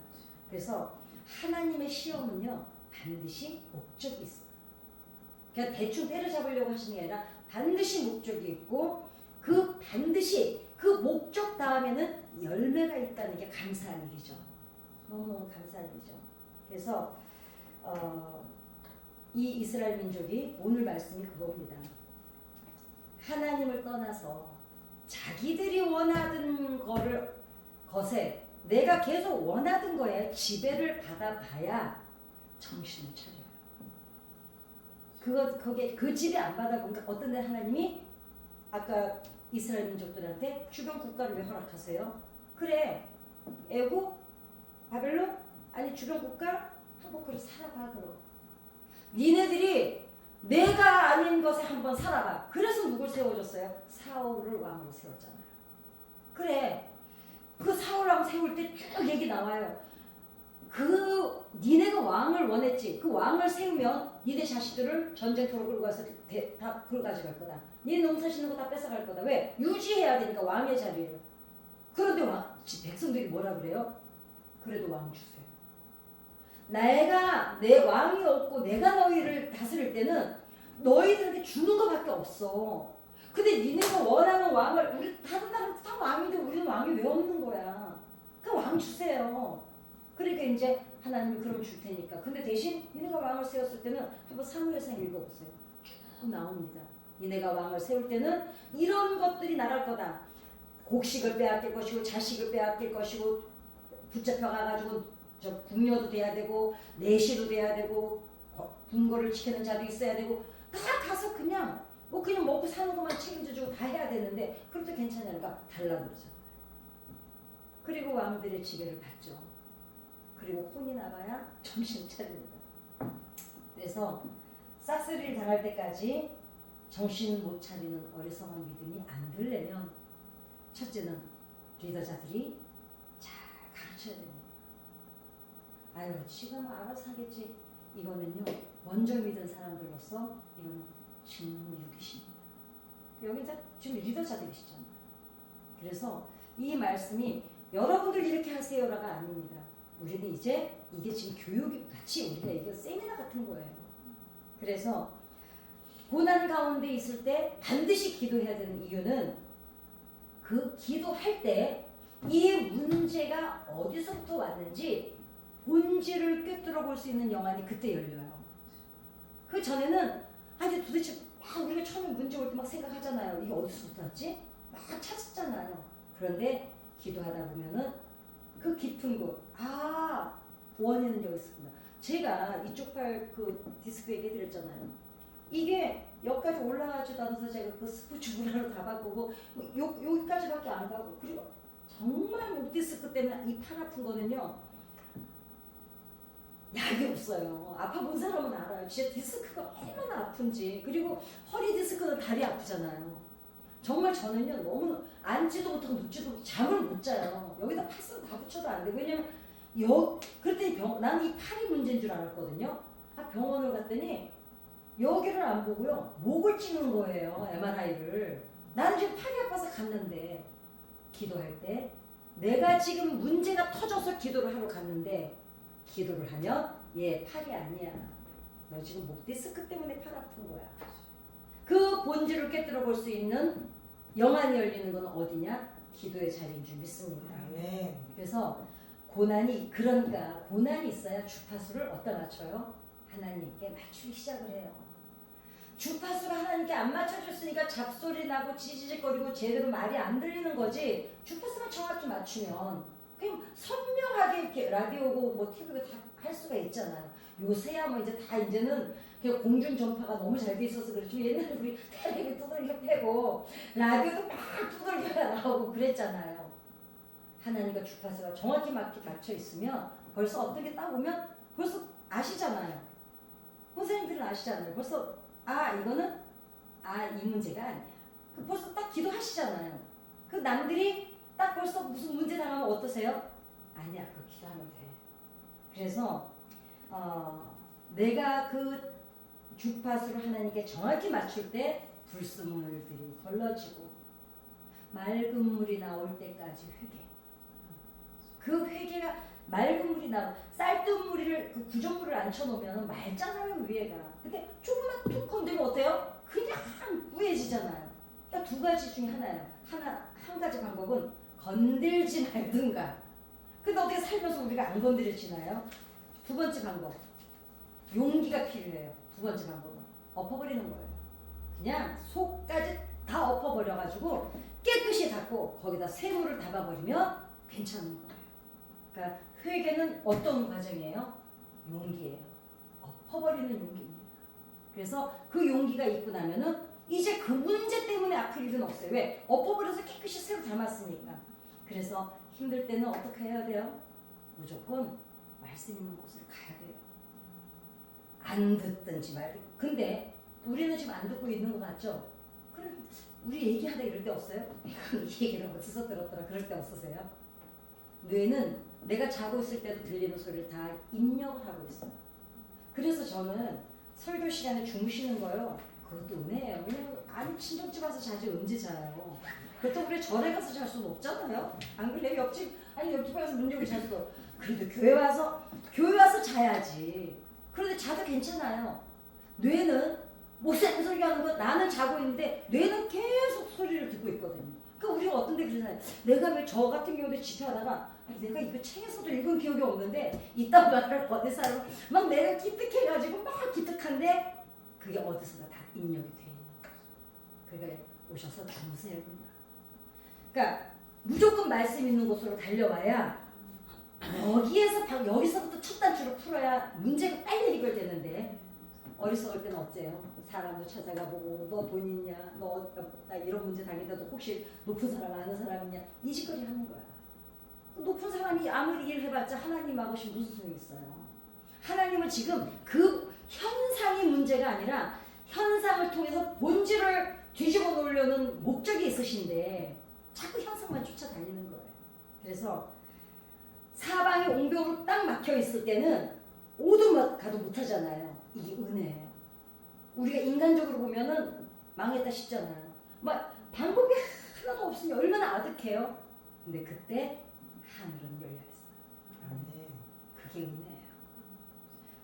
그래서 하나님의 시험은요 반드시 목적이 있어요. 그냥 대충 때려잡으려고 하시는 게 아니라 반드시 목적이 있고 그 반드시 그 목적 다음에는 열매가 있다는 게 감사한 일이죠. 너무너무 감사한 일이죠. 그래서 이 이스라엘 민족이 오늘 말씀이 그겁니다. 하나님을 떠나서 자기들이 원하던 것에 내가 계속 원하던 거에 지배를 받아봐야 정신을 차려요. 거기에 그 지배 안 받아보니까 어떤 데 하나님이 아까 이스라엘 민족들한테 주변 국가를 왜 허락하세요? 그래, 애국, 바벨론, 아니 주변 국가 한번 그래 살아봐 그럼. 니네들이 내가 아닌 것에 한번 살아봐. 그래서 누굴 세워줬어요? 사울을 왕으로 세웠잖아요. 그래, 그 사울 왕 세울 때 쭉 얘기 나와요. 니네가 왕을 원했지. 그 왕을 세우면 니네 자식들을 전쟁터로 끌고 가서 다 그걸 가져갈 거다. 니네 농사 짓는 거 다 뺏어갈 거다. 왜? 유지해야 되니까 왕의 자리를. 그런데 백성들이 뭐라 그래요? 그래도 왕 주세요. 내가 내 왕이 없고 내가 너희를 다스릴 때는 너희들한테 주는 것밖에 없어. 근데 니네가 원하는 왕을 우리 다른 나라는 다 왕인데 우리는 왕이 왜 없는 거야? 그 왕 주세요. 그러니까 이제 하나님이 그럼 줄 테니까. 근데 대신 니네가 왕을 세웠을 때는 한번 사무엘상 읽어보세요. 쭉 나옵니다. 니네가 왕을 세울 때는 이런 것들이 나갈 거다. 곡식을 빼앗길 것이고 자식을 빼앗길 것이고 붙잡혀 가가지고 저 궁녀도 돼야 되고 내시도 돼야 되고 궁궐을 지키는 자도 있어야 되고 다 가서 그냥 그냥 먹고 사는 것만 책임져주고 다 해야 되는데 그래도 괜찮으니까 달라고 그러죠. 그리고 왕들의 지배를 받죠. 그리고 혼이 나가야 정신 차립니다. 그래서 싹쓸이를 당할 때까지 정신 못 차리는 어리석은 믿음이 안 들려면 첫째는 리더자들이 잘 가르쳐야 됩니다. 아유 지가 뭐 알아서 하겠지. 이거는요 먼저 믿은 사람들로서 이거는 직무유기십니다. 여기 지금 리더자들이시잖아요. 그래서 이 말씀이 여러분들 이렇게 하세요라가 아닙니다. 우리는 이제 이게 지금 교육이 같이 우리가 이게 세미나 같은 거예요. 그래서 고난 가운데 있을 때 반드시 기도해야 되는 이유는 그 기도할 때 이 문제가 어디서부터 왔는지 본질을 꿰뚫어 볼 수 있는 영안이 그때 열려요. 그 전에는 이제 도대체 막 우리가 처음에 문제 올 때 막 생각하잖아요. 이게 어디서부터 왔지? 막 찾았잖아요. 그런데 기도하다 보면은 그 깊은 곳, 원인은 여기 있었구나. 제가 이쪽 팔 그 디스크 얘기해드렸잖아요. 이게 여기까지 올라가지도 않아서 제가 그 스포츠 브라로 다 바꾸고 여기까지밖에 안 가고 그리고 정말 목 디스크 때문에 이 팔 아픈 거는요. 약이 없어요. 아파본 사람은 알아요. 진짜 디스크가 얼마나 아픈지. 그리고 허리 디스크는 다리 아프잖아요. 정말 저는요 너무 앉지도 못하고 눕지도 못하고 잠을 못 자요. 여기다 파스를 다 붙여도 안 돼. 왜냐면 그랬더니 나는 이 팔이 문제인 줄 알았거든요. 병원을 갔더니 여기를 안 보고요 목을 찍는 거예요. MRI를. 나는 지금 팔이 아파서 갔는데 기도할 때 내가 지금 문제가 터져서 기도를 하러 갔는데 기도를 하면 팔이 아니야. 너 지금 목 디스크 때문에 팔 아픈 거야. 그 본질을 꿰뚫어 볼 수 있는 영안이 열리는 건 어디냐? 기도의 자리인 줄 믿습니다. 네. 그래서 고난이 있어야 주파수를 어디다 맞춰요? 하나님께 맞추기 시작을 해요. 주파수를 하나님께 안 맞춰줬으니까 잡소리 나고 지지직거리고 제대로 말이 안 들리는 거지. 주파수만 정확히 맞추면 그냥 선명하게 이렇게 라디오고 뭐 TV고 다 할 수가 있잖아요. 요새야 뭐 이제는 그냥 공중 전파가 너무 잘 돼 있어서 그렇지. 옛날에 우리 텔레비 두들겨 패고 라디오도 막 두들겨 나오고 그랬잖아요. 하나님과 주파수가 정확히 맞춰 있으면 벌써 어떻게 딱 보면 벌써 아시잖아요. 선생님들은 아시잖아요. 벌써 이거는 이 문제가 아니야. 벌써 딱 기도하시잖아요. 그 남들이 딱 벌써 무슨 문제 당하면 어떠세요? 아니야, 그거 기도하면 돼. 그래서 내가 그 주파수를 하나님께 정확히 맞출 때 불순물들이 걸러지고 맑은 물이 나올 때까지 회개. 그 회개가 맑은 물이 나고 쌀뜨물을 그 구정물을 앉혀놓으면 맑잖아요 위에가. 근데 조금만 툭 건드리면 어때요? 그냥 뿌얘지잖아요. 그러니까 두 가지 중에 하나예요. 한 가지 방법은 건들지 말든가. 근데 어떻게 살면서 우리가 안 건드려지나요? 두 번째 방법, 용기가 필요해요. 두 번째 방법은 엎어버리는 거예요. 그냥 속까지 다 엎어버려가지고 깨끗이 닦고 거기다 새물을 담아버리면 괜찮은 거예요. 그러니까 회개는 어떤 과정이에요? 용기예요. 엎어버리는 용기입니다. 그래서 그 용기가 있고 나면은 이제 그 문제 때문에 아플 일은 없어요. 왜? 엎어버려서 깨끗이 새로 담았으니까. 그래서 힘들 때는 어떻게 해야 돼요? 무조건 말씀 있는 곳을 가야 돼요. 안 듣든지 말든. 근데 우리는 지금 안 듣고 있는 것 같죠? 그럼 우리 얘기하다 이럴 때 없어요? 이 얘기를 어디서 들었더라 그럴 때 없으세요? 뇌는 내가 자고 있을 때도 들리는 소리를 다 입력을 하고 있어요. 그래서 저는 설교 시간에 주무시는 거요. 그것도 은혜예요. 왜냐면 아니 친정집 와서 자지 언제 자요. 그렇다고 우리 절에 가서 잘 수는 없잖아요. 안 그래? 옆집 가서 문 열고 잘 수도. 그래도 교회 와서 자야지. 그런데 자도 괜찮아요. 뇌는 못하는 소리 하는 거 나는 자고 있는데 뇌는 계속 소리를 듣고 있거든요. 그러니까 우리가 어떤 데 그러잖아요. 내가 왜 저 같은 경우도 집회하다가 내가 이거 책에서도 읽은 기억이 없는데 이딴 말을 어디서 하면 막 내가 기특해가지고 막 기특한데 그게 어디서가 다 입력이 돼 있는 거죠. 그러니까 오셔서 주무세요 그냥. 그러니까 무조건 말씀 있는 곳으로 달려와야 여기서부터 첫 단추를 풀어야 문제가 빨리 해결되는데 어리석을 때는 어째요? 사람도 찾아가 보고 너 돈 있냐? 나 이런 문제 당했다도 혹시 높은 사람 아는 사람 있냐? 이 짓거리 하는 거야. 높은 사람이 아무리 일을 해봤자 하나님하고 무슨 소용이 있어요. 하나님은 지금 그 현상이 문제가 아니라 현상을 통해서 본질을 뒤집어 놓으려는 목적이 있으신데 자꾸 현상만 쫓아다니는 거예요. 그래서 사방이 옹벽으로 딱 막혀 있을 때는 오도 가도 못하잖아요. 이게 은혜예요. 우리가 인간적으로 보면은 망했다 싶잖아요. 막 방법이 하나도 없으니 얼마나 아득해요. 근데 그때 하늘은 열려 있어요. 그게 은혜예요.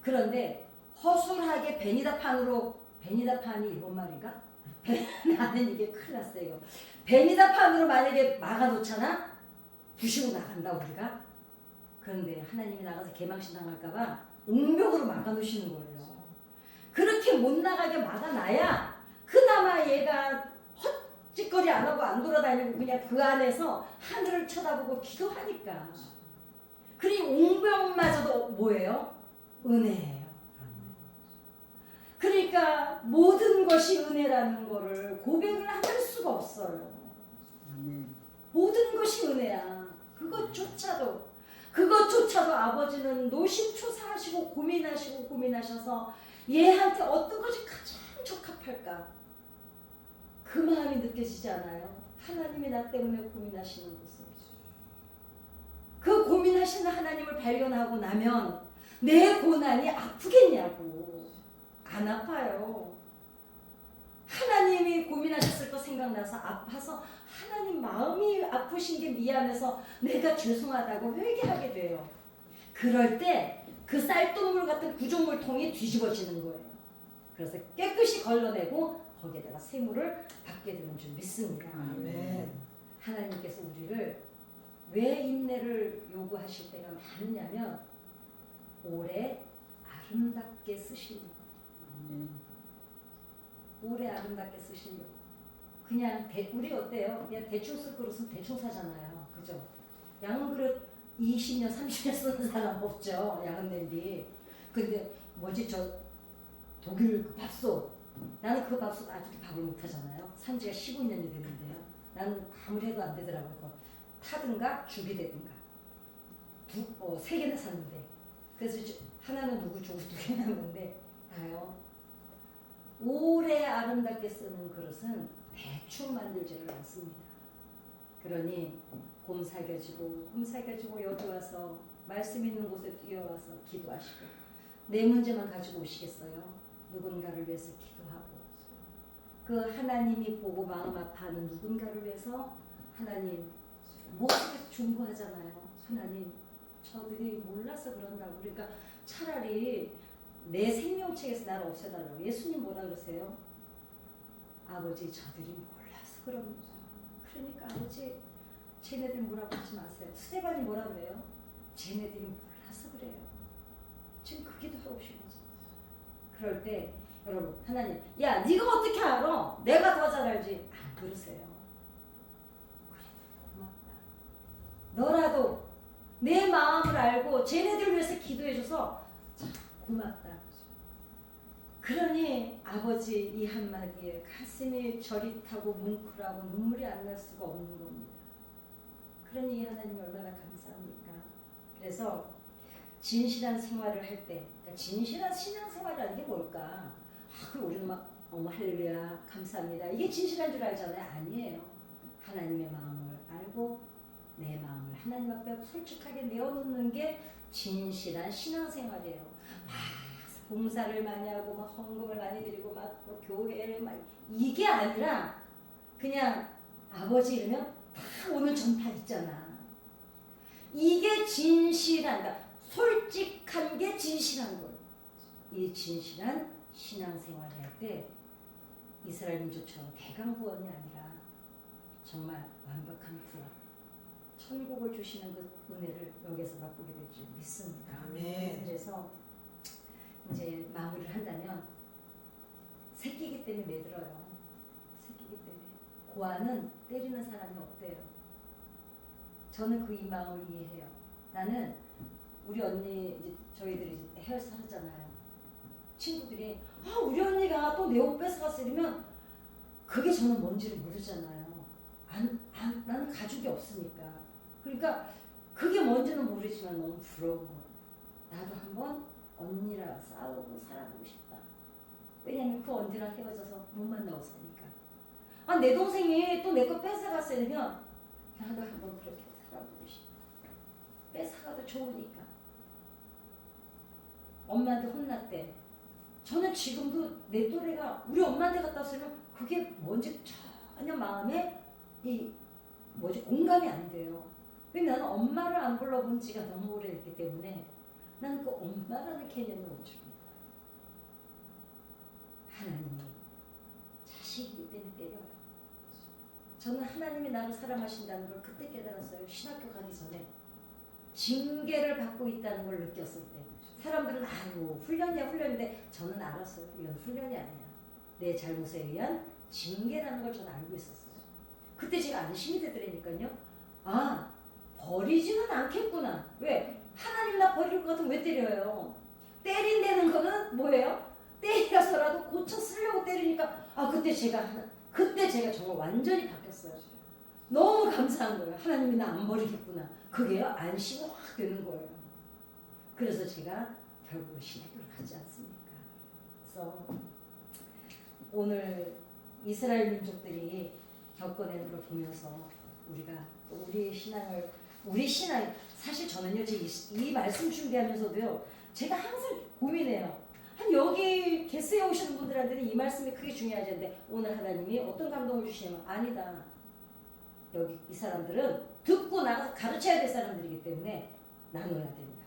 그런데 허술하게 베니다판이 일본 말인가? 나는 이게 큰일 났어요. 이거. 베니다판으로 만약에 막아놓잖아? 부시고 나간다 우리가. 그런데 하나님이 나가서 개망신 당할까봐 옹벽으로 막아놓으시는 거예요. 그렇게 못 나가게 막아놔야 그나마 얘가 헛짓거리 안 하고 안 돌아다니고 그냥 그 안에서 하늘을 쳐다보고 기도하니까. 그러니 옹벽마저도 뭐예요? 은혜예요. 그러니까 모든 것이 은혜라는 거를 고백을 안 할 수가 없어요. 모든 것이 은혜야. 그것조차도 아버지는 노심초사하시고 고민하셔서 얘한테 어떤 것이 가장 적합할까? 그 마음이 느껴지지 않아요? 하나님이 나 때문에 고민하시는 모습. 그 고민하시는 하나님을 발견하고 나면 내 고난이 아프겠냐고. 안 아파요. 하나님이 고민하셨을 거 생각나서 아파서 하나님 마음이 아프신 게 미안해서 내가 죄송하다고 회개하게 돼요. 그럴 때 그 쌀뜨물 같은 구조물통이 뒤집어지는 거예요. 그래서 깨끗이 걸러내고 거기에다가 새물을 받게 되는 줄 믿습니다. 아멘. 하나님께서 우리를 왜 인내를 요구하실 때가 많으냐면 오래 아름답게 쓰시려고. 오래 아름답게 쓰시려고. 그냥 우리 어때요? 그냥 대충 쓸 그릇은 대충 사잖아요. 그죠? 양은 그릇 20년, 30년 쓰는 사람 없죠. 양은 냄비. 근데 독일 그 밥솥. 나는 그 밥솥 아직도 밥을 못 하잖아요. 산지가 15년이 됐는데요. 나는 아무리 해도 안 되더라고요. 타든가 죽이 되든가. 3개나 샀는데. 그래서 하나는 누구 주고 2개 남는데 다요. 오래 아름답게 쓰는 그릇은 대충 만들지를 않습니다. 그러니 곰삭여지고 여기 와서 말씀 있는 곳에 뛰어와서 기도하시고 내 문제만 가지고 오시겠어요? 누군가를 위해서 기도하고 그 하나님이 보고 마음 아파하는 누군가를 위해서 하나님 목소리 중보하잖아요. 하나님 저들이 몰라서 그런다고. 그러니까 차라리 내 생명책에서 나를 없애달라고. 예수님 뭐라 그러세요? 아버지 저들이 몰라서 그럽니다. 그러니까 아버지 쟤네들 뭐라고 하지 마세요. 스데반이 뭐라 그래요? 쟤네들이 몰라서 그래요. 지금 그 기도하고 싶은 거죠. 그럴 때 여러분 하나님 야 네가 어떻게 알아? 내가 더 잘 알지. 안 그러세요. 그래도 고맙다. 너라도 내 마음을 알고 쟤네들 위해서 기도해줘서 참 고맙다. 그러니 아버지 이 한마디에 가슴이 저릿하고 뭉클하고 눈물이 안 날 수가 없는 겁니다. 그러니 하나님 얼마나 감사합니까? 그래서 진실한 생활을 할 때, 그러니까 진실한 신앙생활이라는 게 뭘까? 우리는 막 어머 할렐루야 감사합니다. 이게 진실한 줄 알잖아요. 아니에요. 하나님의 마음을 알고 내 마음을 하나님 앞에 솔직하게 내어놓는 게 진실한 신앙생활이에요. 봉사를 많이 하고 막 헌금을 많이 드리고 막 교회를 막 이게 아니라 그냥 아버지 이러면 다 오늘 전파 있잖아. 이게 진실한, 그러니까 솔직한 게 진실한 거예요. 이 진실한 신앙생활을 할 때 이스라엘 민족처럼 대강구원이 아니라 정말 완벽한 구원, 천국을 주시는 그 은혜를 여기서 맛보게 될 줄 믿습니다. 아멘. 그래서 이제 마무리를 한다면 새끼기 때문에 매들어요. 새끼기 때문에. 고아는 때리는 사람이 없대요. 저는 그 이 마음을 이해해요. 나는 우리 언니 이제 저희들이 이제 헤어져 살았잖아요. 친구들이 우리 언니가 또 내 옷 뺏어갔어 이러면 그게 저는 뭔지를 모르잖아요. 나는 가족이 없으니까. 그러니까 그게 뭔지는 모르지만 너무 부러운 거예요. 나도 한번 언니랑 싸우고 살아보고 싶다. 왜냐면 그 언니랑 헤어져서 못 만나고 사니까. 내 동생이 또 내 거 뺏어갔어 이러면 나도 한번 그렇게 살아보고 싶다. 뺏어가도 좋으니까. 엄마한테 혼났대. 저는 지금도 내 또래가 우리 엄마한테 갔다 왔으면 그게 뭔지 전혀 마음에 공감이 안 돼요. 왜냐면 나는 엄마를 안 불러본 지가 너무 오래됐기 때문에 나는 그 엄마라는 개념을 못 줍니다. 하나님이 자식이기 때문에 때려요. 저는 하나님이 나를 사랑하신다는 걸 그때 깨달았어요. 신학교 가기 전에. 징계를 받고 있다는 걸 느꼈을 때. 사람들은 훈련이야 훈련인데 저는 알았어요. 이건 훈련이 아니야. 내 잘못에 의한 징계라는 걸 저는 알고 있었어요. 그때 제가 안심이 되더라니까요. 버리지는 않겠구나. 왜? 하나님 나 버릴 것 같으면 왜 때려요? 때린다는 거는 뭐예요? 때려서라도 고쳐 쓰려고 때리니까 그때 제가 정말 완전히 바뀌었어요. 너무 감사한 거예요. 하나님이 나 안 버리겠구나. 그게 안심이 확 되는 거예요. 그래서 제가 결국 신학교를 가지 않습니까? 그래서 오늘 이스라엘 민족들이 겪어내는 걸 보면서 우리가 우리 신앙 사실 저는요 이 말씀 준비하면서도요 제가 항상 고민해요. 여기 게스트에 오시는 분들한테는 이 말씀이 크게 중요하지 않는데 오늘 하나님이 어떤 감동을 주시냐면 아니다. 여기 이 사람들은 듣고 나가서 가르쳐야 될 사람들이기 때문에 나눠야 된다.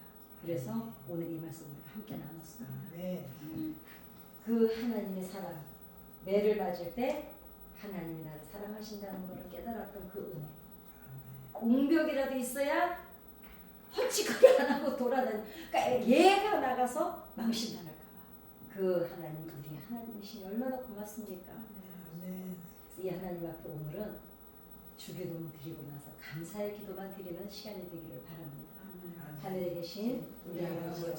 그래서 오늘 이 말씀 우리가 함께 나눴습니다. 네. 그 하나님의 사랑, 매를 맞을 때 하나님이 나를 사랑하신다는 것을 깨달았던 그 은혜. 옹벽이라도 있어야 헛짓거리 안 하고 그러니까 얘가 나가서 망신당할까 봐. 그 하나님, 우리 하나님이시니 얼마나 고맙습니까? 네. 이 하나님 앞에 오늘은 주기도문 드리고 나서 감사의 기도만 드리는 시간이 되기를 바랍니다. 하늘에 계신 우리 아버지